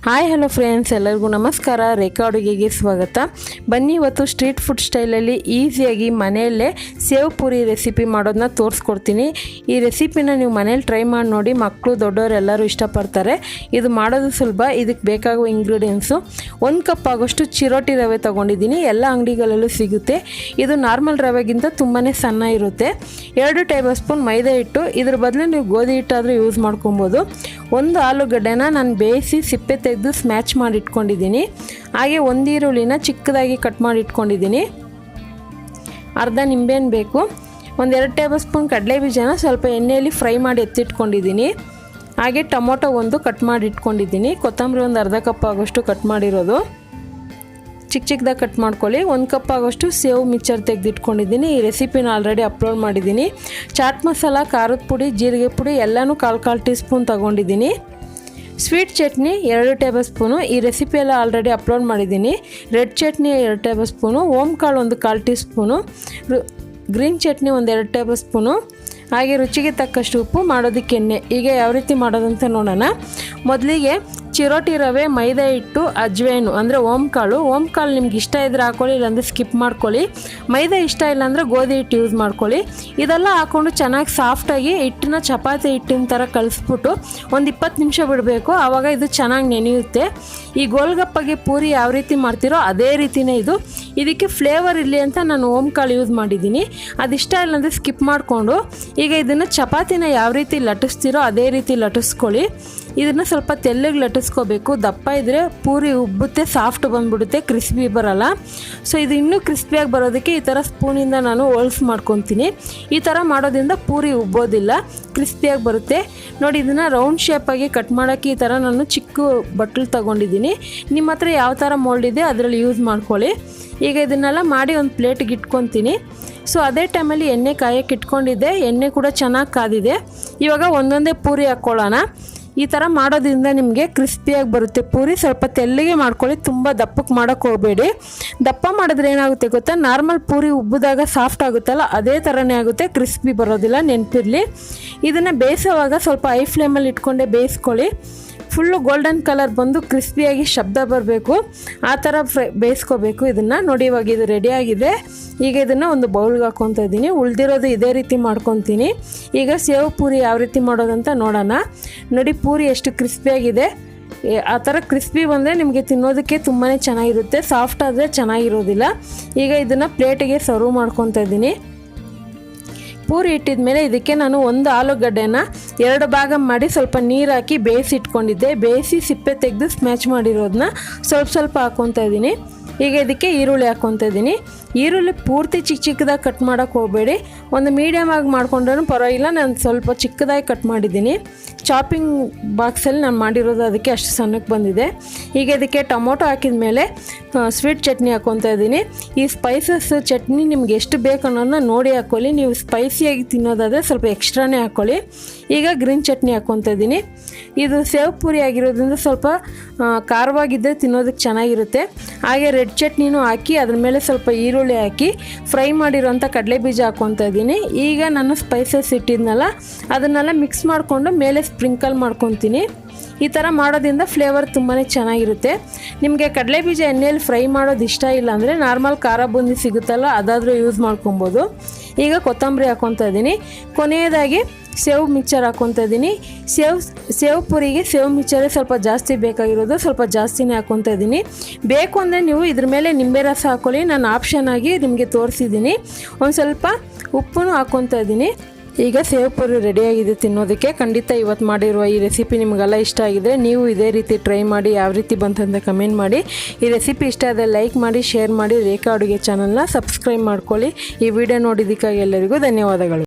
Hi hello friends, ಎಲ್ಲರಿಗೂ ನಮಸ್ಕಾರ. ರೇಖಾ ಅಡುಗೆಗೆ ಸ್ವಾಗತ. ಬನ್ನಿ, ಇವತ್ತು ಸ್ಟ್ರೀಟ್ ಫುಡ್ ಸ್ಟೈಲಲ್ಲಿ ಈಸಿಯಾಗಿ ಮನೆಯಲ್ಲೇ ಸೇವ್ ಪುರಿ ರೆಸಿಪಿ ಮಾಡೋದನ್ನ ತೋರಿಸ್ಕೊಡ್ತೀನಿ. ಈ ರೆಸಿಪಿನ ನೀವು ಮನೇಲಿ ಟ್ರೈ ಮಾಡಿ ನೋಡಿ, ಮಕ್ಕಳು ದೊಡ್ಡವರು ಎಲ್ಲರೂ ಇಷ್ಟಪಡ್ತಾರೆ. ಇದು ಮಾಡೋದು ಸುಲಭ. ಇದಕ್ಕೆ ಬೇಕಾಗುವ ಇಂಗ್ರೀಡಿಯೆಂಟ್ಸು 1 ಕಪ್ ಆಗೋಷ್ಟು ಚಿರೋಟಿ ರವೆ ತೊಗೊಂಡಿದ್ದೀನಿ. ಎಲ್ಲ ಅಂಗಡಿಗಳಲ್ಲೂ ಸಿಗುತ್ತೆ. ಇದು ನಾರ್ಮಲ್ ರವೆಗಿಂತ ತುಂಬಾ ಸಣ್ಣ ಇರುತ್ತೆ. 2 ಟೇಬಲ್ ಸ್ಪೂನ್ ಮೈದಾ ಹಿಟ್ಟು. ಇದ್ರ ಬದಲು ನೀವು ಗೋಧಿ ಹಿಟ್ಟಾದರೂ ಯೂಸ್ ಮಾಡ್ಕೊಬೋದು. 1 ಆಲೂಗಡ್ಡೆನ ನಾನು ಬೇಯಿಸಿ ಸಿಪ್ಪೆ ತೆಗೆದು ಸ್ಮ್ಯಾಚ್ ಮಾಡಿ ಇಟ್ಕೊಂಡಿದ್ದೀನಿ. ಹಾಗೆ 1 ಈರುಳ್ಳಿನ ಚಿಕ್ಕದಾಗಿ ಕಟ್ ಮಾಡಿ ಇಟ್ಕೊಂಡಿದ್ದೀನಿ. ಅರ್ಧ ನಿಂಬೆಹಣ್ಣು ಬೇಕು. 2 ಟೇಬಲ್ ಸ್ಪೂನ್ ಕಡಲೆ ಬೀಜನ ಸ್ವಲ್ಪ ಎಣ್ಣೆಯಲ್ಲಿ ಫ್ರೈ ಮಾಡಿ ಎತ್ತಿಟ್ಕೊಂಡಿದ್ದೀನಿ. ಹಾಗೆ ಟೊಮೊಟೊ 1 ಕಟ್ ಮಾಡಿ ಇಟ್ಕೊಂಡಿದ್ದೀನಿ. ಕೊತ್ತಂಬರಿ ಅರ್ಧ ಕಪ್ ಆಗೋಷ್ಟು ಕಟ್ ಮಾಡಿರೋದು ಚಿಕ್ಕದಾಗಿ ಕಟ್ ಮಾಡ್ಕೊಳ್ಳಿ. 1 ಕಪ್ ಆಗೋಷ್ಟು ಸೇವ್ ಮಿಕ್ಚರ್ ತೆಗೆದಿಟ್ಕೊಂಡಿದ್ದೀನಿ. ಈ ರೆಸಿಪಿನ ಆಲ್ರೆಡಿ ಅಪ್ಲೋಡ್ ಮಾಡಿದ್ದೀನಿ. ಚಾಟ್ ಮಸಾಲ, ಖಾರದ ಪುಡಿ, ಜೀರಿಗೆ ಪುಡಿ ಎಲ್ಲನೂ ಕಾಲು ಟೀ ಸ್ಪೂನ್ ತೊಗೊಂಡಿದ್ದೀನಿ. Sweet chutney 2 tablespoon. ಈ ರೆಸಿಪಿ ಎಲ್ಲ ಆಲ್ರೆಡಿ ಅಪ್ಲೋಡ್ ಮಾಡಿದ್ದೀನಿ. Red chutney 2 tablespoon. ಓಮ್ ಕಾಳು ಕಾಲು teaspoon. Green chutney 2 tablespoon. ಹಾಗೆ ರುಚಿಗೆ ತಕ್ಕಷ್ಟು ಉಪ್ಪು, ಮಾಡೋದಕ್ಕೆ ಎಣ್ಣೆ. ಈಗ ಯಾವ ರೀತಿ ಮಾಡೋದಂತ ನೋಡೋಣ. ಮೊದಲಿಗೆ ಚಿರೋಟಿ ರವೆ, ಮೈದಾ ಹಿಟ್ಟು, ಅಜ್ವೇನು ಅಂದರೆ ಓಮ್ ಕಾಳು ನಿಮ್ಗೆ ಇಷ್ಟ ಇದ್ದರೆ ಹಾಕ್ಕೊಳ್ಳಿ, ಇಲ್ಲಾಂದರೆ ಸ್ಕಿಪ್ ಮಾಡ್ಕೊಳ್ಳಿ. ಮೈದಾ ಇಷ್ಟ ಇಲ್ಲಾಂದರೆ ಗೋಧಿ ಹಿಟ್ಟು ಯೂಸ್ ಮಾಡ್ಕೊಳ್ಳಿ. ಇದೆಲ್ಲ ಹಾಕ್ಕೊಂಡು ಚೆನ್ನಾಗಿ ಸಾಫ್ಟಾಗಿ ಹಿಟ್ಟನ್ನ ಚಪಾತಿ ಹಿಟ್ಟಿನ ಥರ ಕಲಿಸ್ಬಿಟ್ಟು 20 ನಿಮಿಷ ಬಿಡಬೇಕು. ಆವಾಗ ಇದು ಚೆನ್ನಾಗಿ ನೆನೆಯುತ್ತೆ. ಈ ಗೋಲ್ಗಪ್ಪಗೆ ಪೂರಿ ಯಾವ ರೀತಿ ಮಾಡ್ತೀರೋ ಅದೇ ರೀತಿಯೇ ಇದು. ಇದಕ್ಕೆ ಫ್ಲೇವರ್ ಇರಲಿ ಅಂತ ನಾನು ಓಮ್ ಕಾಳು ಯೂಸ್ ಮಾಡಿದ್ದೀನಿ. ಅದಿಷ್ಟ ಇಲ್ಲಾಂದರೆ ಸ್ಕಿಪ್ ಮಾಡಿಕೊಂಡು ಈಗ ಇದನ್ನು ಚಪಾತಿನ ಯಾವ ರೀತಿ ಲಟ್ಟಿಸ್ತೀರೋ ಅದೇ ರೀತಿ ಲಟ್ಟಿಸ್ಕೊಳ್ಳಿ. ಇದನ್ನು ಸ್ವಲ್ಪ ತೆಳ್ಳಗೆ ಲಟ್ಟಿಸ್ಕೋಬೇಕು. ದಪ್ಪ ಇದ್ದರೆ ಪೂರಿ ಉಬ್ಬುತ್ತೆ, ಸಾಫ್ಟ್ ಬಂದುಬಿಡುತ್ತೆ, ಕ್ರಿಸ್ಪಿ ಬರೋಲ್ಲ. ಸೊ ಇದು ಇನ್ನೂ ಕ್ರಿಸ್ಪಿಯಾಗಿ ಬರೋದಕ್ಕೆ ಈ ಥರ ಸ್ಪೂನಿಂದ ನಾನು ಹೋಲ್ಸ್ ಮಾಡ್ಕೊತೀನಿ. ಈ ಥರ ಮಾಡೋದ್ರಿಂದ ಪೂರಿ ಉಬ್ಬೋದಿಲ್ಲ, ಕ್ರಿಸ್ಪಿಯಾಗಿ ಬರುತ್ತೆ. ನೋಡಿ, ಇದನ್ನು ರೌಂಡ್ ಶೇಪಾಗಿ ಕಟ್ ಮಾಡೋಕ್ಕೆ ಈ ಥರ ನಾನು ಚಿಕ್ಕ ಬಟ್ಲು ತೊಗೊಂಡಿದ್ದೀನಿ. ನಿಮ್ಮ ಹತ್ರ ಯಾವ ಥರ ಮೋಲ್ಡ್ ಇದೆ ಅದರಲ್ಲಿ ಯೂಸ್ ಮಾಡ್ಕೊಳ್ಳಿ. ಈಗ ಇದನ್ನೆಲ್ಲ ಮಾಡಿ ಒಂದು ಪ್ಲೇಟಿಗೆ ಇಟ್ಕೊತೀನಿ. ಸೊ ಅದೇ ಟೈಮಲ್ಲಿ ಎಣ್ಣೆ ಕಾಯಕ್ಕೆ ಇಟ್ಕೊಂಡಿದ್ದೆ. ಎಣ್ಣೆ ಕೂಡ ಚೆನ್ನಾಗಿ ಕಾದಿದೆ. ಇವಾಗ ಒಂದೊಂದೇ ಪೂರಿ ಹಾಕ್ಕೊಳ್ಳೋಣ. ಈ ಥರ ಮಾಡೋದ್ರಿಂದ ನಿಮಗೆ ಕ್ರಿಸ್ಪಿಯಾಗಿ ಬರುತ್ತೆ ಪೂರಿ. ಸ್ವಲ್ಪ ತೆಳ್ಳಗೆ ಮಾಡ್ಕೊಳ್ಳಿ, ತುಂಬ ದಪ್ಪಕ್ಕೆ ಮಾಡೋಕ್ಕೆ ಹೋಗಬೇಡಿ. ದಪ್ಪ ಮಾಡಿದ್ರೆ ಏನಾಗುತ್ತೆ ಗೊತ್ತಾ, ನಾರ್ಮಲ್ ಪೂರಿ ಉಬ್ಬಿದಾಗ ಸಾಫ್ಟ್ ಆಗುತ್ತಲ್ಲ ಅದೇ ಥರನೇ ಆಗುತ್ತೆ, ಕ್ರಿಸ್ಪಿ ಬರೋದಿಲ್ಲ, ನೆನಪಿರಲಿ. ಇದನ್ನು ಬೇಯಿಸೋವಾಗ ಸ್ವಲ್ಪ ಹೈ ಫ್ಲೇಮಲ್ಲಿ ಇಟ್ಕೊಂಡೆ ಬೇಯಿಸ್ಕೊಳ್ಳಿ. ಫುಲ್ಲು ಗೋಲ್ಡನ್ ಕಲರ್ ಬಂದು ಕ್ರಿಸ್ಪಿಯಾಗಿ ಶಬ್ದ ಬರಬೇಕು, ಆ ಥರ ಬೇಯಿಸ್ಕೋಬೇಕು ಇದನ್ನು. ನೋಡಿ, ಇವಾಗ ಇದು ರೆಡಿಯಾಗಿದೆ. ಈಗ ಇದನ್ನು ಒಂದು ಬೌಲ್ಗೆ ಹಾಕ್ಕೊತಾ ಇದ್ದೀನಿ. ಉಳಿದಿರೋದು ಇದೇ ರೀತಿ ಮಾಡ್ಕೊತೀನಿ. ಈಗ ಸೇವ್ ಪೂರಿ ಯಾವ ರೀತಿ ಮಾಡೋದಂತ ನೋಡೋಣ. ನೋಡಿ, ಪೂರಿ ಎಷ್ಟು ಕ್ರಿಸ್ಪಿಯಾಗಿದೆ. ಆ ಥರ ಕ್ರಿಸ್ಪಿ ಬಂದರೆ ನಿಮಗೆ ತಿನ್ನೋದಕ್ಕೆ ತುಂಬಾ ಚೆನ್ನಾಗಿರುತ್ತೆ. ಸಾಫ್ಟ್ ಆದರೆ ಚೆನ್ನಾಗಿರೋದಿಲ್ಲ. ಈಗ ಇದನ್ನು ಪ್ಲೇಟಿಗೆ ಸರ್ವ್ ಮಾಡ್ಕೊತಾ ಇದ್ದೀನಿ. ಪೂರಿ ಇಟ್ಟಿದ ಮೇಲೆ ಇದಕ್ಕೆ ನಾನು 1 ಆಲೂಗಡ್ಡೆನ 2 ಭಾಗ ಮಾಡಿ ಸ್ವಲ್ಪ ನೀರು ಹಾಕಿ ಬೇಯಿಸಿಟ್ಕೊಂಡಿದ್ದೆ. ಬೇಯಿಸಿ ಸಿಪ್ಪೆ ತೆಗೆದು ಸ್ಮ್ಯಾಚ್ ಮಾಡಿರೋದನ್ನ ಸ್ವಲ್ಪ ಹಾಕ್ಕೊತಾ ಇದ್ದೀನಿ. ಈಗ ಇದಕ್ಕೆ ಈರುಳ್ಳಿ ಹಾಕ್ಕೊತಾ ಇದ್ದೀನಿ. ಈರುಳ್ಳಿ ಪೂರ್ತಿ ಚಿಕ್ಕದಾಗಿ ಕಟ್ ಮಾಡೋಕ್ಕೆ ಹೋಗಬೇಡಿ. ಒಂದು ಮೀಡಿಯಮ್ ಆಗಿ ಮಾಡ್ಕೊಂಡ್ರೂ ಪರವಾಗಿಲ್ಲ. ನಾನು ಸ್ವಲ್ಪ ಚಿಕ್ಕದಾಗಿ ಕಟ್ ಮಾಡಿದ್ದೀನಿ. ಚಾಪಿಂಗ್ ಬಾಕ್ಸಲ್ಲಿ ನಾನು ಮಾಡಿರೋದು, ಅದಕ್ಕೆ ಅಷ್ಟು ಸಣ್ಣಕ್ಕೆ ಬಂದಿದೆ. ಈಗ ಇದಕ್ಕೆ ಟೊಮೊಟೊ ಹಾಕಿದ ಮೇಲೆ ಸ್ವೀಟ್ ಚಟ್ನಿ ಹಾಕ್ಕೊತಾ ಇದ್ದೀನಿ. ಈ ಸ್ಪೈಸಸ್ ಚಟ್ನಿ ನಿಮ್ಗೆ ಎಷ್ಟು ಬೇಕು ಅನ್ನೋದನ್ನ ನೋಡಿ ಹಾಕ್ಕೊಳ್ಳಿ. ನೀವು ಸ್ಪೈಸಿಯಾಗಿ ತಿನ್ನೋದಾದರೆ ಸ್ವಲ್ಪ ಎಕ್ಸ್ಟ್ರಾನೇ ಹಾಕ್ಕೊಳ್ಳಿ. ಈಗ ಗ್ರೀನ್ ಚಟ್ನಿ ಹಾಕ್ಕೊತಾ ಇದ್ದೀನಿ. ಇದು ಸೇವ್ ಪೂರಿ ಆಗಿರೋದ್ರಿಂದ ಸ್ವಲ್ಪ ಖಾರವಾಗಿದ್ದರೆ ತಿನ್ನೋದಕ್ಕೆ ಚೆನ್ನಾಗಿರುತ್ತೆ. ಹಾಗೆ ರೆಡ್ ಚಟ್ನಿನೂ ಹಾಕಿ ಅದ್ರ ಮೇಲೆ ಸ್ವಲ್ಪ ಈರುಳ್ಳಿ ಹಾಕಿ ಫ್ರೈ ಮಾಡಿರೋಂಥ ಕಡಲೆ ಬೀಜ ಹಾಕ್ಕೊತಾ ಇದ್ದೀನಿ. ಈಗ ನಾನು ಸ್ಪೈಸಸ್ ಇಟ್ಟಿದ್ನಲ್ಲ ಅದನ್ನೆಲ್ಲ ಮಿಕ್ಸ್ ಮಾಡಿಕೊಂಡು ಮೇಲೆ ಸ್ಪ್ರಿಂಕಲ್ ಮಾಡ್ಕೊತೀನಿ. ಈ ಥರ ಮಾಡೋದ್ರಿಂದ ಫ್ಲೇವರ್ ತುಂಬಾ ಚೆನ್ನಾಗಿರುತ್ತೆ. ನಿಮಗೆ ಕಡಲೆ ಬೀಜ ಎಣ್ಣೆಯಲ್ಲಿ ಫ್ರೈ ಮಾಡೋದು ಇಷ್ಟ ಇಲ್ಲ ಅಂದರೆ ನಾರ್ಮಲ್ ಖಾರ ಬೂಂದಿ ಸಿಗುತ್ತಲ್ಲ ಅದಾದರೂ ಯೂಸ್ ಮಾಡ್ಕೊಬೋದು. ಈಗ ಕೊತ್ತಂಬರಿ ಹಾಕ್ಕೊತಾ ಇದ್ದೀನಿ. ಕೊನೆಯದಾಗಿ ಸೇವ್ ಮಿಕ್ಚರ್ ಹಾಕ್ಕೊತಾ ಇದ್ದೀನಿ. ಸೇವ್ ಪುರಿಗೆ ಸೇವ್ ಮಿಕ್ಚರೇ ಸ್ವಲ್ಪ ಜಾಸ್ತಿ ಬೇಕಾಗಿರೋದು, ಸ್ವಲ್ಪ ಜಾಸ್ತಿನೇ ಹಾಕ್ಕೊತಾ ಇದ್ದೀನಿ. ಬೇಕು ಅಂದರೆ ನೀವು ಇದ್ರ ಮೇಲೆ ನಿಂಬೆ ರಸ ಹಾಕ್ಕೊಳ್ಳಿ. ನಾನು ಆಪ್ಷನ್ ಆಗಿ ನಿಮಗೆ ತೋರಿಸಿದ್ದೀನಿ. ಒಂದು ಸ್ವಲ್ಪ ಉಪ್ಪನ್ನು ಹಾಕ್ಕೊತಾ ಇದ್ದೀನಿ. ಈಗ ಸೇವ್ ಪುರಿ ರೆಡಿಯಾಗಿದೆ ತಿನ್ನೋದಕ್ಕೆ. ಖಂಡಿತ ಇವತ್ತು ಮಾಡಿರುವ ಈ ರೆಸಿಪಿ ನಿಮಗೆಲ್ಲ ಇಷ್ಟ ಆಗಿದೆ. ನೀವು ಇದೇ ರೀತಿ ಟ್ರೈ ಮಾಡಿ ಯಾವ ರೀತಿ ಬಂತಂತ ಕಮೆಂಟ್ ಮಾಡಿ. ಈ ರೆಸಿಪಿ ಇಷ್ಟ ಆದರೆ ಲೈಕ್ ಮಾಡಿ, ಶೇರ್ ಮಾಡಿ. ರೇಖಾ ಅಡುಗೆ ಚಾನಲ್ನ ಸಬ್ಸ್ಕ್ರೈಬ್ ಮಾಡ್ಕೊಳ್ಳಿ. ಈ ವಿಡಿಯೋ ನೋಡಿದ್ದಕ್ಕಾಗಿ ಎಲ್ಲರಿಗೂ ಧನ್ಯವಾದಗಳು.